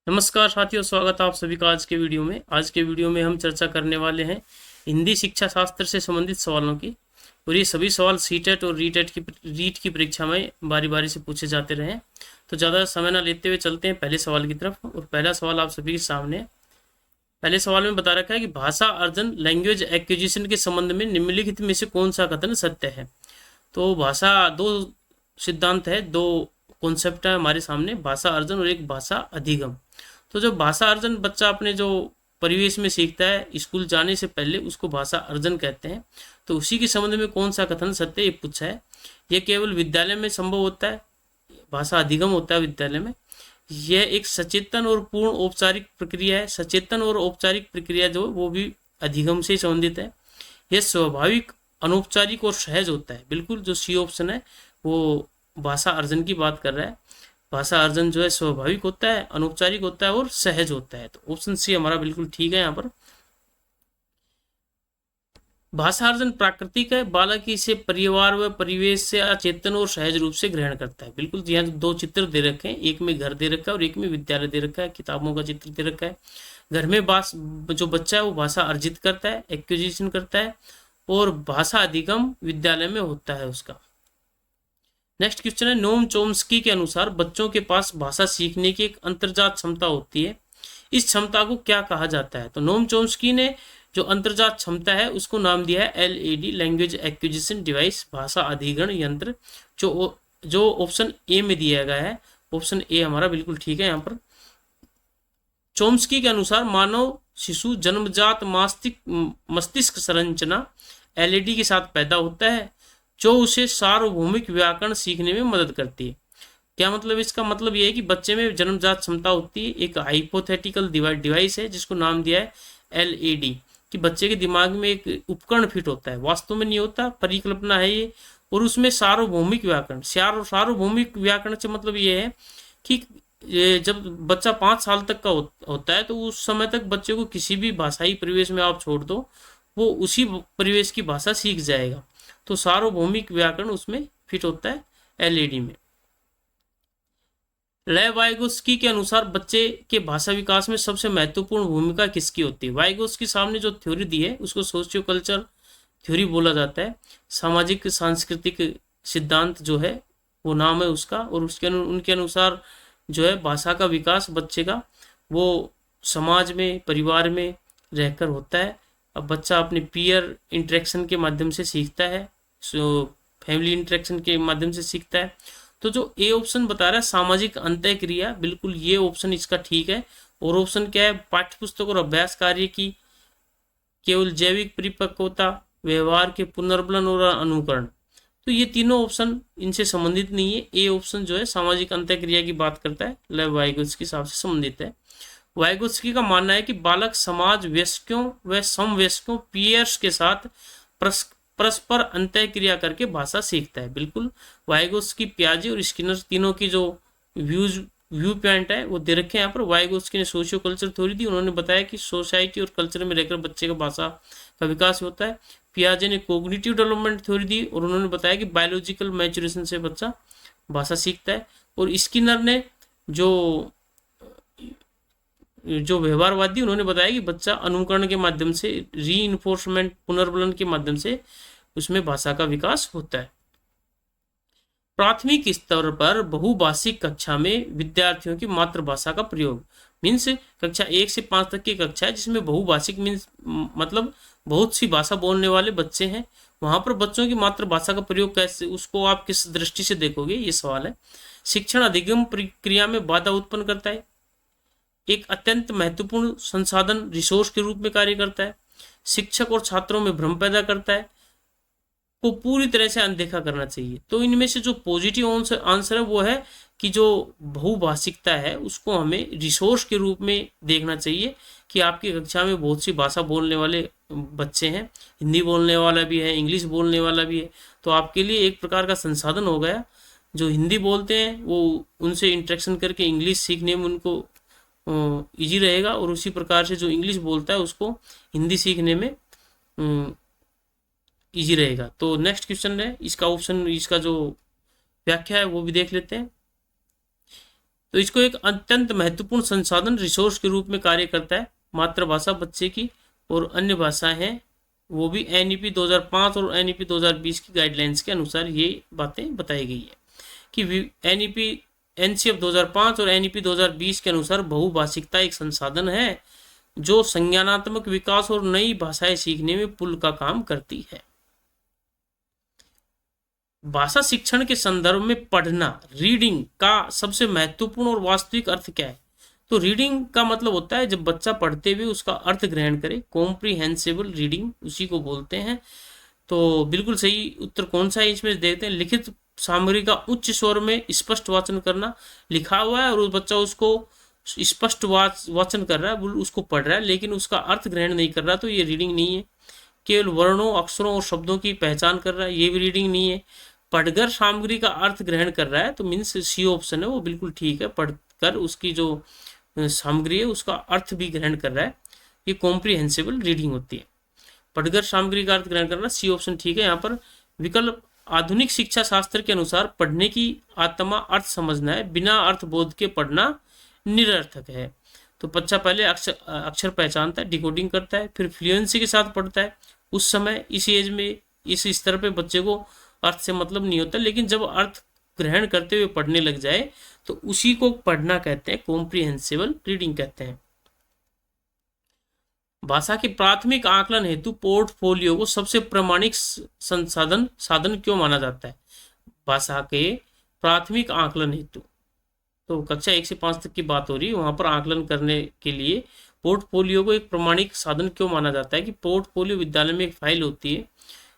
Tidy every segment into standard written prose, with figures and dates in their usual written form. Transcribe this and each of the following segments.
नमस्कार साथियों, स्वागत है आप सभी का आज के वीडियो में। आज के वीडियो में हम चर्चा करने वाले हैं हिंदी शिक्षा शास्त्र से संबंधित सवालों की। और ये सभी सवाल सीटेट और रीट की परीक्षा में बारी बारी से पूछे जाते रहे। तो ज़्यादा समय ना लेते हुए चलते हैं पहले सवाल की तरफ। और पहला सवाल आप सभी के सामने है। पहले सवाल में बता रखा है कि भाषा अर्जन लैंग्वेज एक्विजिशन के संबंध में निम्नलिखित में से कौन सा कथन सत्य है। तो भाषा दो सिद्धांत है, दो कॉन्सेप्ट है हमारे सामने, भाषा अर्जन और एक भाषा अधिगम। तो जो भाषा अर्जन बच्चा अपने जो परिवेश में सीखता है स्कूल जाने से पहले, उसको भाषा अर्जन कहते हैं। तो उसी के संबंध में कौन सा कथन सत्य ये पूछा है। यह केवल विद्यालय में संभव होता है, भाषा अधिगम होता है विद्यालय में। यह एक सचेतन और पूर्ण औपचारिक प्रक्रिया है। सचेतन और औपचारिक प्रक्रिया जो वो भी अधिगम से संबंधित है। यह स्वाभाविक, अनौपचारिक और सहज होता है। बिल्कुल जो सी ऑप्शन है वो भाषा अर्जन की बात कर रहा है। भाषा अर्जन जो है स्वाभाविक होता है, अनौपचारिक होता है और सहज होता है। तो ऑप्शन सी हमारा बिल्कुल ठीक है यहाँ पर। भाषा अर्जन प्राकृतिक है, बालक इसे परिवार व परिवेश से अचेतन और सहज रूप से ग्रहण करता है। बिल्कुल यहाँ दो चित्र दे रखे हैं, एक में घर दे रखा है और एक में विद्यालय दे रखा है, किताबों का चित्र दे रखा है। घर में जो बच्चा है वो भाषा अर्जित करता है, एक्विजिशन करता है, और भाषा अधिगम विद्यालय में होता है उसका। नेक्स्ट क्वेश्चन है, नोम चोम्स्की के अनुसार बच्चों के पास भाषा सीखने की एक अंतर्जात क्षमता होती है। इस क्षमता को क्या कहा जाता है। तो नोम चोम्स्की ने जो अंतर्जात क्षमता है उसको नाम दिया है LAD, लैंग्वेज एक्विजिशन डिवाइस, भाषा अधिग्रहण यंत्र। जो ऑप्शन ए में दिया गया है, ऑप्शन ए हमारा बिल्कुल ठीक है यहाँ पर। चोम्स्की के अनुसार मानव शिशु जन्मजात मस्तिष्क संरचना LAD के साथ पैदा होता है, जो उसे सार्वभौमिक व्याकरण सीखने में मदद करती है। क्या मतलब इसका मतलब यह है कि बच्चे में जन्मजात क्षमता होती है। एक हाइपोथेटिकल डिवाइस है जिसको नाम दिया है LAD, कि बच्चे के दिमाग में एक उपकरण फिट होता है, वास्तव में नहीं होता, परिकल्पना है ये। और उसमें सार्वभौमिक व्याकरण, सार्वभौमिक व्याकरण से मतलब ये है कि जब बच्चा 5 साल तक का होता है तो उस समय तक बच्चे को किसी भी भाषाई परिवेश में आप छोड़ दो, वो उसी परिवेश की भाषा सीख जाएगा। तो सार्वभौमिक व्याकरण उसमें फिट होता है LAD में। लेव वाइगोत्स्की के अनुसार बच्चे के भाषा विकास में सबसे महत्वपूर्ण भूमिका किसकी होती है। वाइगोत्स्की सामने जो थ्योरी दी है उसको सोशियो कल्चर थ्योरी बोला जाता है। सामाजिक सांस्कृतिक सिद्धांत जो है वो नाम है उसका। और उनके अनुसार जो है भाषा का विकास बच्चे का वो समाज में, परिवार में रहकर होता है। अब बच्चा अपने पीयर इंटरेक्शन के माध्यम से सीखता है, फैमिली इंटरेक्शन के माध्यम से सीखता है। तो जो ए ऑप्शन बता रहा है सामाजिक अंतःक्रिया, बिल्कुल ये ऑप्शन इसका ठीक है। और ऑप्शन क्या है, पाठ्यपुस्तक और अभ्यास कार्य की केवल जैविक परिपक्वता, व्यवहार के पुनर्बलन और अनुकरण। तो ये तीनों ऑप्शन इनसे संबंधित नहीं है। ए ऑप्शन जो है सामाजिक अंतःक्रिया की बात करता है, लेव वाइगोत्स्की के हिसाब से संबंधित है। वाइगोत्स्की का मानना है कि बालक समाज, वयस्कों व समवयस्कों पीयर्स के साथ परस्पर अंतःक्रिया करके भाषा सीखता है। बिल्कुल वाइगोत्स्की, पियाजे और स्किनर तीनों की जो व्यू पॉइंट है वो दे रखे हैं यहाँ पर। वाइगोत्स्की ने सोशियो कल्चर थ्योरी दी, उन्होंने बताया कि सोसाइटी और कल्चर में रहकर बच्चे का भाषा का विकास होता है। पियाजे ने कोग्निटिव डेवलपमेंट थ्योरी दी और उन्होंने बताया कि बायोलॉजिकल मैच्योरेशन से बच्चा भाषा सीखता है। और स्किनर ने जो व्यवहारवादी, उन्होंने बताया कि बच्चा अनुकरण के माध्यम से, रीइंफोर्समेंट, पुनर्बलन के माध्यम से उसमें भाषा का विकास होता है। प्राथमिक स्तर पर बहुभाषिक कक्षा में विद्यार्थियों की मातृभाषा का प्रयोग, मीन्स कक्षा 1 से 5 तक की कक्षा है जिसमें बहुभाषिक मीन्स मतलब बहुत सी भाषा बोलने वाले बच्चे हैं। वहां पर बच्चों की मातृभाषा का प्रयोग कैसे, उसको आप किस दृष्टि से देखोगे, ये सवाल है। शिक्षण अधिगम प्रक्रिया में बाधा उत्पन्न करता है, एक अत्यंत महत्वपूर्ण संसाधन रिसोर्स के रूप में कार्य करता है, शिक्षक और छात्रों में भ्रम पैदा करता है, को पूरी तरह से अनदेखा करना चाहिए। तो इनमें से जो पॉजिटिव आंसर है वो है कि जो बहुभाषिकता है उसको हमें रिसोर्स के रूप में देखना चाहिए, कि आपकी कक्षा में बहुत सी भाषा बोलने वाले बच्चे हैं, हिंदी बोलने वाला भी है, इंग्लिश बोलने वाला भी है। तो आपके लिए एक प्रकार का संसाधन हो गया। जो हिंदी बोलते हैं वो उनसे इंटरेक्शन करके इंग्लिश सीखने में उनको इजी रहेगा, और उसी प्रकार से जो इंग्लिश बोलता है उसको हिंदी सीखने में इजी रहेगा। तो नेक्स्ट क्वेश्चन है, इसका ऑप्शन, इसका जो व्याख्या है वो भी देख लेते हैं। तो इसको एक अत्यंत महत्वपूर्ण संसाधन रिसोर्स के रूप में कार्य करता है। मातृभाषा बच्चे की और अन्य भाषाएं हैं, वो भी NEP 2005 और NEP 2020 की गाइडलाइंस के अनुसार ये बातें बताई गई है कि NCF 2005 और NEP 2020 के अनुसार बहुभाषिकता एक संसाधन है जो संज्ञानात्मक विकास और नई भाषाएं सीखने में पुल का काम करती है। भाषा शिक्षण के संदर्भ में पढ़ना, रीडिंग का सबसे महत्वपूर्ण और वास्तविक अर्थ क्या है? तो रीडिंग का मतलब होता है जब बच्चा पढ़ते हुए उसका अर्थ ग्रहण करे, कॉम्प्रिहेंसिबल रीडिंग उसी को बोलते हैं। तो बिल्कुल सही उत्तर कौन सा है इसमें देखते हैं। लिखित सामग्री का उच्च स्वर में स्पष्ट वाचन करना, लिखा हुआ है और उस बच्चा उसको स्पष्ट वाचन कर रहा है, उसको पढ़ रहा है लेकिन उसका अर्थ ग्रहण नहीं कर रहा, तो ये रीडिंग नहीं है। केवल वर्णों, अक्षरों और शब्दों की पहचान कर रहा है, ये भी रीडिंग नहीं है। पढ़कर सामग्री का अर्थ ग्रहण कर रहा है, तो मीन्स सी ऑप्शन है वो बिल्कुल ठीक है। पढ़कर उसकी जो सामग्री है उसका अर्थ भी ग्रहण कर रहा है, ये कॉम्प्रिहेंसिबल रीडिंग होती है। पढ़कर सामग्री का अर्थ ग्रहण करना, सी ऑप्शन ठीक है। यहाँ पर विकल्प आधुनिक शिक्षा शास्त्र के अनुसार पढ़ने की आत्मा अर्थ समझना है, बिना अर्थ बोध के पढ़ना निरर्थक है। तो बच्चा पहले अक्षर पहचानता है, डिकोडिंग करता है, फिर फ्लुएंसी के साथ पढ़ता है। उस समय इस एज में इस स्तर पे बच्चे को अर्थ से मतलब नहीं होता, लेकिन जब अर्थ ग्रहण करते हुए पढ़ने लग जाए तो उसी को पढ़ना कहते हैं, कॉम्प्रिहेंसिबल रीडिंग कहते हैं। भाषा के प्राथमिक आकलन हेतु पोर्टफोलियो को सबसे प्रामाणिक साधन क्यों माना जाता है? भाषा के प्राथमिक आकलन हेतु, तो कक्षा 1 से 5 तक की बात हो रही है, वहां पर आकलन करने के लिए पोर्टफोलियो को एक प्रामाणिक साधन क्यों माना जाता है? कि पोर्टफोलियो विद्यालय में एक फाइल होती है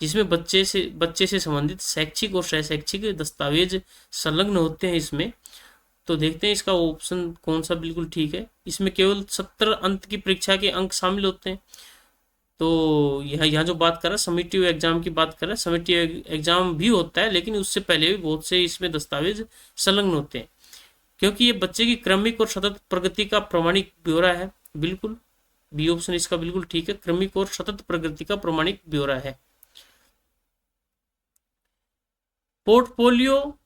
जिसमें बच्चे से संबंधित शैक्षिक और शैक्षिक दस्तावेज संलग्न होते हैं इसमें। तो देखते हैं इसका ऑप्शन कौन सा बिल्कुल ठीक है। इसमें केवल 70 अंक की परीक्षा के अंक शामिल होते हैं। तो यहाँ जो बात कर रहा है समिटिव एग्जाम की बात कर रहा है, समिटिव एग्जाम भी होता है लेकिन उससे पहले भी बहुत से इसमें दस्तावेज संलग्न होते हैं, क्योंकि ये बच्चे की क्रमिक और सतत प्रगति का प्रमाणिक ब्यौरा है। बिल्कुल बी ऑप्शन इसका बिल्कुल ठीक है, क्रमिक और सतत प्रगति का प्रमाणिक ब्यौरा है। पोर्टफोलियो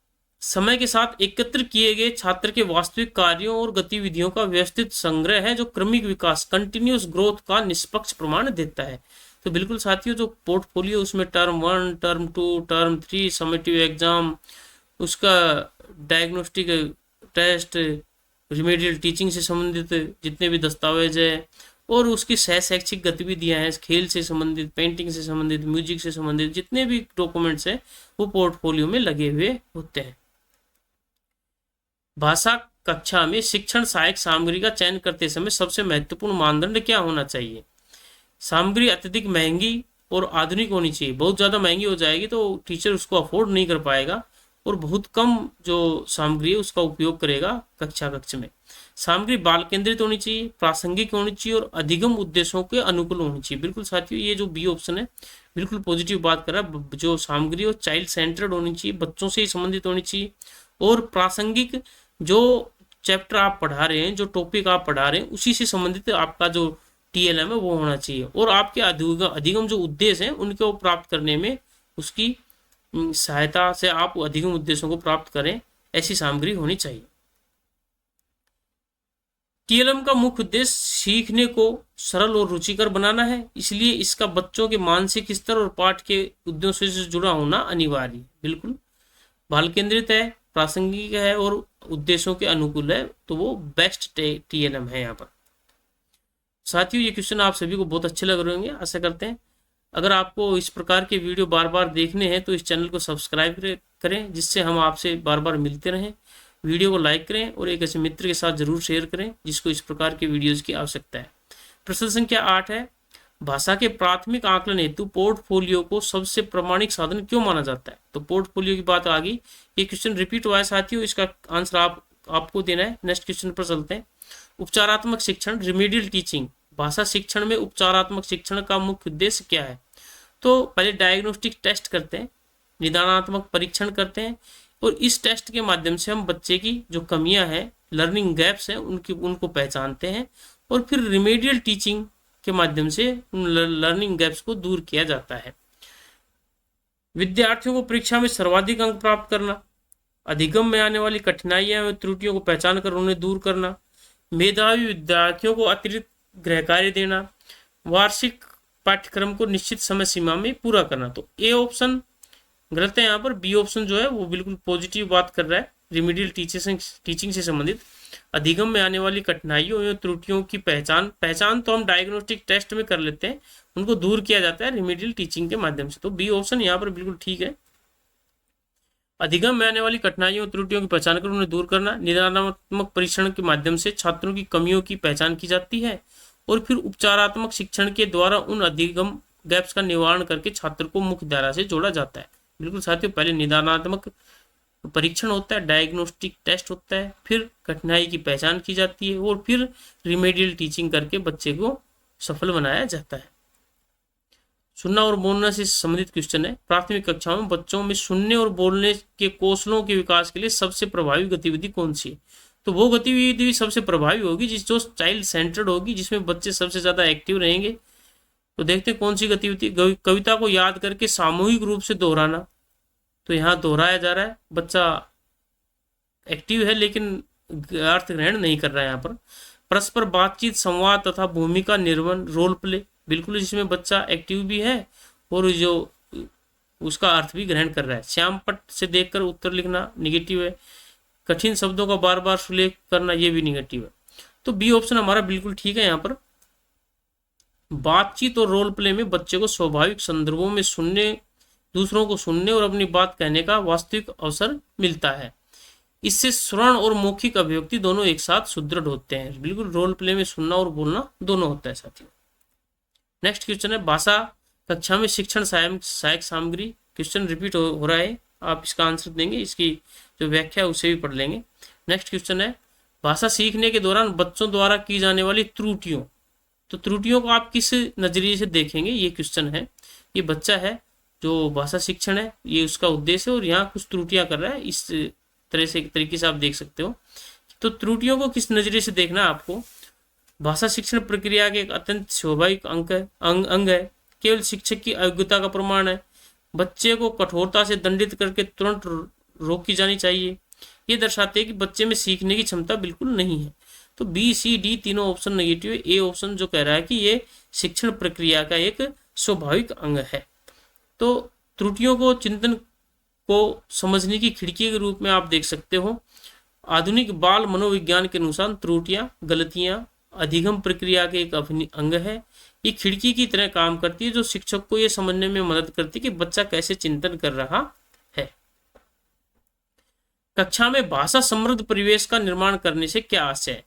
समय के साथ एकत्र किए गए छात्र के वास्तविक कार्यों और गतिविधियों का व्यवस्थित संग्रह है जो क्रमिक विकास, कंटिन्यूअस ग्रोथ का निष्पक्ष प्रमाण देता है। तो बिल्कुल साथियों, जो पोर्टफोलियो उसमें term 1, term 2, term 3, summative exam, उसका डायग्नोस्टिक टेस्ट, रिमेडियल टीचिंग से संबंधित जितने भी दस्तावेज है और उसकी शैक्षिक गतिविधियां हैं, खेल से संबंधित, पेंटिंग से संबंधित, म्यूजिक से संबंधित जितने भी डॉक्यूमेंट्स हैं वो पोर्टफोलियो में लगे हुए होते हैं। भाषा कक्षा में शिक्षण सहायक सामग्री का चयन करते समय सबसे महत्वपूर्ण मानदंड क्या होना चाहिए? सामग्री अत्यधिक महंगी और आधुनिक होनी चाहिए। बहुत ज़्यादा महंगी हो जाएगी तो टीचर उसको अफोर्ड नहीं कर पाएगा और बहुत कम जो सामग्री है उसका उपयोग करेगा कक्ष में। सामग्री बाल केंद्रित होनी चाहिए, प्रासंगिक होनी चाहिए और अधिगम उद्देश्यों के अनुकूल होनी चाहिए। बिल्कुल साथियों, ये जो बी ऑप्शन है बिल्कुल पॉजिटिव बात कर रहा है। जो सामग्री और चाइल्ड सेंटर्ड होनी चाहिए, बच्चों से ही संबंधित होनी चाहिए और प्रासंगिक, जो चैप्टर आप पढ़ा रहे हैं, जो टॉपिक आप पढ़ा रहे हैं उसी से संबंधित आपका जो TLM है वो होना चाहिए और आपके अधिगम जो उद्देश्य हैं उनको प्राप्त करने में उसकी सहायता से आप अधिगम उद्देश्यों को प्राप्त करें, ऐसी सामग्री होनी चाहिए। TLM का मुख्य उद्देश्य सीखने को सरल और रुचिकर बनाना है, इसलिए इसका बच्चों के मानसिक स्तर और पाठ के उद्देश्यों से जुड़ा होना अनिवार्य है। बिल्कुल बाल केंद्रित है, प्रासंगिक है और उद्देश्यों के अनुकूल है, तो वो बेस्ट TLM है यहाँ पर। साथियों, ये क्वेश्चन आप सभी को बहुत अच्छे लग रहे होंगे, आशा करते हैं। अगर आपको इस प्रकार के वीडियो बार बार देखने हैं तो इस चैनल को सब्सक्राइब करें, जिससे हम आपसे बार बार मिलते रहें। वीडियो को लाइक करें और एक ऐसे मित्र के साथ जरूर शेयर करें जिसको इस प्रकार के वीडियोज की आवश्यकता है। प्रश्न संख्या 8 है, भाषा के प्राथमिक आकलन हेतु पोर्टफोलियो को सबसे प्रामाणिक साधन क्यों माना जाता है? तो पोर्टफोलियो की बात आ गई, ये क्वेश्चन रिपीट हुआ है साथियों, इसका आंसर आपको देना है। नेक्स्ट क्वेश्चन पर चलते हैं। उपचारात्मक शिक्षण, रिमेडियल टीचिंग, भाषा शिक्षण में उपचारात्मक शिक्षण का मुख्य उद्देश्य क्या है? तो पहले डायग्नोस्टिक टेस्ट करते हैं, निदानात्मक परीक्षण करते हैं और इस टेस्ट के माध्यम से हम बच्चे की जो कमियां हैं, लर्निंग गैप्स हैं, उनको पहचानते हैं और फिर रिमेडियल टीचिंग के माध्यम से उन लर्निंग गैप्स को दूर किया जाता है। विद्यार्थियों को परीक्षा में सर्वाधिक अंक प्राप्त करना, अधिगम में आने वाली कठिनाइयां एवं त्रुटियों को पहचान कर उन्हें दूर करना, मेधावी विद्यार्थियों को अतिरिक्त गृह कार्य देना, वार्षिक पाठ्यक्रम को निश्चित समय सीमा में पूरा करना। तो ए ऑप्शन गलत है यहाँ पर। बी ऑप्शन जो है वो बिल्कुल पॉजिटिव बात कर रहा है, रिमीडियल टीचिंग से संबंधित अधिगम में आने वाली कठिनाइयों एवं त्रुटियों की पहचान तो हम डायग्नोस्टिक टेस्ट में कर लेते हैं, उनको दूर किया जाता है रिमीडियल टीचिंग के माध्यम से। तो बी ऑप्शन यहाँ पर बिल्कुल ठीक है। अधिगम में आने वाली कठिनाइयों और त्रुटियों की पहचान कर उन्हें दूर करना, निदानात्मक परीक्षण के माध्यम से छात्रों की कमियों की पहचान की जाती है और फिर उपचारात्मक शिक्षण के द्वारा उन अधिगम गैप्स का निवारण करके छात्र को मुख्य धारा से जोड़ा जाता है। बिल्कुल साथियों, पहले निदानात्मक परीक्षण होता है, डायग्नोस्टिक टेस्ट होता है, फिर कठिनाई की पहचान की जाती है और फिर रिमेडियल टीचिंग करके बच्चे को सफल बनाया जाता है। सुनना और बोलना से संबंधित क्वेश्चन है। प्राथमिक कक्षाओं में बच्चों में सुनने और बोलने के कौशलों के विकास के लिए सबसे प्रभावी गतिविधि कौन सी है? तो वो गतिविधि सबसे प्रभावी होगी जो चाइल्ड सेंटर्ड होगी, जिसमें बच्चे सबसे ज्यादा एक्टिव रहेंगे। तो देखते हैं कौन सी गतिविधि। कविता को याद करके सामूहिक रूप से दोहराना, तो यहाँ दोहराया जा रहा है, बच्चा एक्टिव है लेकिन अर्थ ग्रहण नहीं कर रहा है यहाँ पर। परस्पर बातचीत, संवाद तथा भूमिका निर्वहन, रोल प्ले, बिल्कुल जिसमें बच्चा एक्टिव भी है और जो उसका अर्थ भी ग्रहण कर रहा है। श्याम पट से देखकर उत्तर लिखना निगेटिव है। कठिन शब्दों का बार बार सुलेख करना, ये भी निगेटिव है। तो बी ऑप्शन हमारा बिल्कुल ठीक है यहाँ पर। बातचीत और रोल प्ले में बच्चे को स्वाभाविक संदर्भों में सुनने, दूसरों को सुनने और अपनी बात कहने का वास्तविक अवसर मिलता है। इससे श्रवण और मौखिक अभिव्यक्ति दोनों एक साथ सुदृढ़ होते हैं। बिल्कुल रोल प्ले में सुनना और बोलना दोनों होता है साथियों। नेक्स्ट क्वेश्चन है भाषा कक्षा में शिक्षण सहायक सामग्री। क्वेश्चन रिपीट हो रहा है, आप इसका आंसर देंगे, इसकी जो व्याख्या है उसे भी पढ़ लेंगे। नेक्स्ट क्वेश्चन है भाषा सीखने के दौरान बच्चों द्वारा की जाने वाली त्रुटियों। तो त्रुटियों को आप किस नजरिए से देखेंगे, ये क्वेश्चन है। ये बच्चा है जो भाषा शिक्षण है, ये उसका उद्देश्य है और यहाँ कुछ त्रुटियां कर रहा है, इस तरह से एक तरीके से आप देख सकते हो। तो त्रुटियों को किस नजरिए से देखना है आपको। भाषा शिक्षण प्रक्रिया के एक अत्यंत स्वाभाविक अंग है, केवल शिक्षक की अयोग्यता का प्रमाण है। बच्चे को कठोरता से दंडित करके तुरंत रोकी जानी चाहिए। ये दर्शाते हैं कि बच्चे में सीखने की क्षमता बिल्कुल नहीं है। तो बी सी डी तीनों ऑप्शन नेगेटिव है। ए ऑप्शन जो कह रहा है कि ये शिक्षण प्रक्रिया का एक स्वाभाविक अंग है। तो त्रुटियों को चिंतन को समझने की खिड़की के रूप में आप देख सकते हो। आधुनिक बाल मनोविज्ञान के अनुसार त्रुटियां, गलतियां अधिगम प्रक्रिया के एक अंग है। ये खिड़की की तरह काम करती है जो शिक्षक को ये समझने में मदद करती है कि बच्चा कैसे चिंतन कर रहा है। कक्षा में भाषा समृद्ध परिवेश का निर्माण करने से क्या आशय है।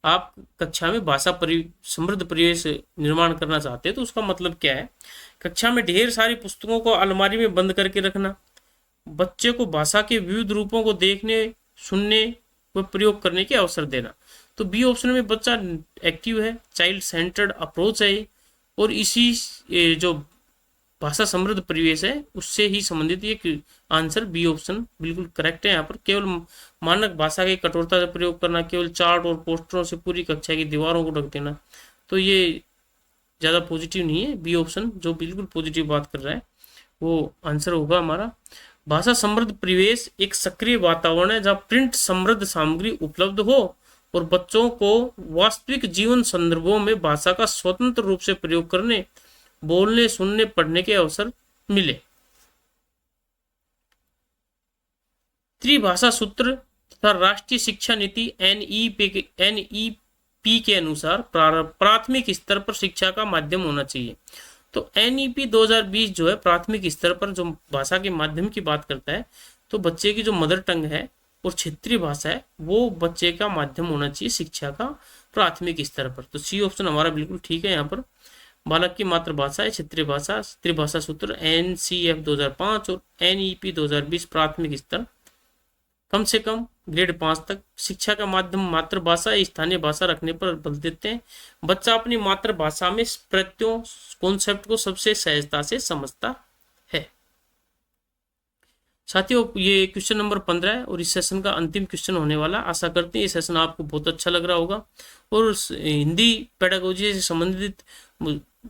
आप कक्षा में भाषा समृद्ध परिवेश निर्माण करना चाहते हैं तो उसका मतलब क्या है। कक्षा में ढेर सारी पुस्तकों को अलमारी में बंद करके रखना, बच्चे को भाषा के विविध रूपों को देखने, सुनने व प्रयोग करने के अवसर देना। तो बी ऑप्शन में बच्चा एक्टिव है, चाइल्ड सेंटर्ड अप्रोच है और इसी जो भाषा समृद्ध परिवेश है उससे ही संबंधित ये आंसर बी ऑप्शन बिल्कुल करेक्ट है। यहाँ पर केवल मानक भाषा की कठोरता से प्रयोग करना, केवल चार्ट और पोस्टरों से पूरी कक्षा की दीवारों को ढक देना, तो ये ज़्यादा पॉजिटिव नहीं है। बी ऑप्शन जो बिल्कुल पॉजिटिव बात कर रहा है वो आंसर होगा हमारा। भाषा समृद्ध परिवेश एक सक्रिय वातावरण है जहाँ प्रिंट समृद्ध सामग्री उपलब्ध हो और बच्चों को वास्तविक जीवन संदर्भों में भाषा का स्वतंत्र रूप से प्रयोग करने, बोलने, सुनने, पढ़ने के अवसर मिले। त्रिभाषा सूत्र तथा राष्ट्रीय शिक्षा नीति NEP के अनुसार प्राथमिक स्तर पर शिक्षा का माध्यम होना चाहिए। तो NEP 2020 जो है प्राथमिक स्तर पर जो भाषा के माध्यम की बात करता है, तो बच्चे की जो मदर टंग है और क्षेत्रीय भाषा है वो बच्चे का माध्यम होना चाहिए शिक्षा का प्राथमिक स्तर पर। तो सी ऑप्शन हमारा बिल्कुल ठीक है। यहाँ पर बालक की मातृभाषा है क्षेत्रीय भाषा, त्रिभाषा सूत्र NCF 2005 और NEP 2020 प्राथमिक स्तर कम से कम ग्रेड 5 तक शिक्षा का माध्यम मातृभाषा या स्थानीय भाषा रखने पर बल देते हैं। बच्चा अपनी मातृभाषा में प्रत्ययों, कॉन्सेप्ट को सबसे सहजता से समझता है। साथियों ये क्वेश्चन नंबर 15 है और इस सेशन का अंतिम क्वेश्चन होने वाला। आशा करते हैं ये सेशन आपको बहुत अच्छा लग रहा होगा और हिंदी पेडागोजी से संबंधित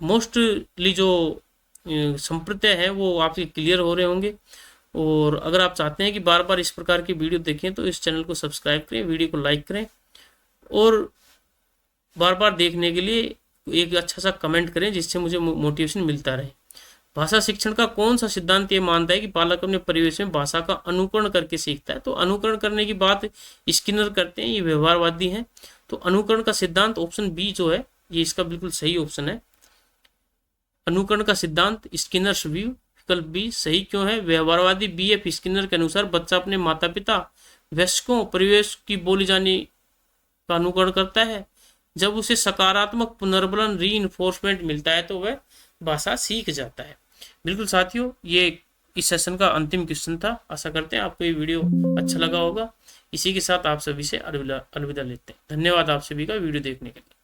मोस्टली जो संप्रत्यय है वो आपके क्लियर हो रहे होंगे और अगर आप चाहते हैं कि बार बार इस प्रकार की वीडियो देखें तो इस चैनल को सब्सक्राइब करें, वीडियो को लाइक करें और बार बार देखने के लिए एक अच्छा सा कमेंट करें जिससे मुझे मोटिवेशन मिलता रहे। भाषा शिक्षण का कौन सा सिद्धांत ये मानता है कि बालक अपने परिवेश में भाषा का अनुकरण करके सीखता है? तो अनुकरण करने की बात स्किनर करते हैं, ये व्यवहारवादी हैं। तो अनुकरण का सिद्धांत ऑप्शन बी जो है ये इसका बिल्कुल सही ऑप्शन है। अनुकरण का सिद्धांत स्किनर्स व्यू, विकल्प बी सही क्यों है? व्यवहारवादी बीएफ स्किनर के अनुसार बच्चा अपने माता पिता, वयस्कों, परिवेश की बोली जानी का अनुकरण करता है। जब उसे सकारात्मक पुनर्बलन रीइंफोर्समेंट मिलता है तो वह भाषा सीख जाता है। बिल्कुल साथियों, ये इस सेशन का अंतिम क्वेश्चन था। आशा करते हैं आपको ये वीडियो अच्छा लगा होगा। इसी के साथ आप सभी से अलविदा लेते हैं। धन्यवाद आप सभी का वीडियो देखने के लिए।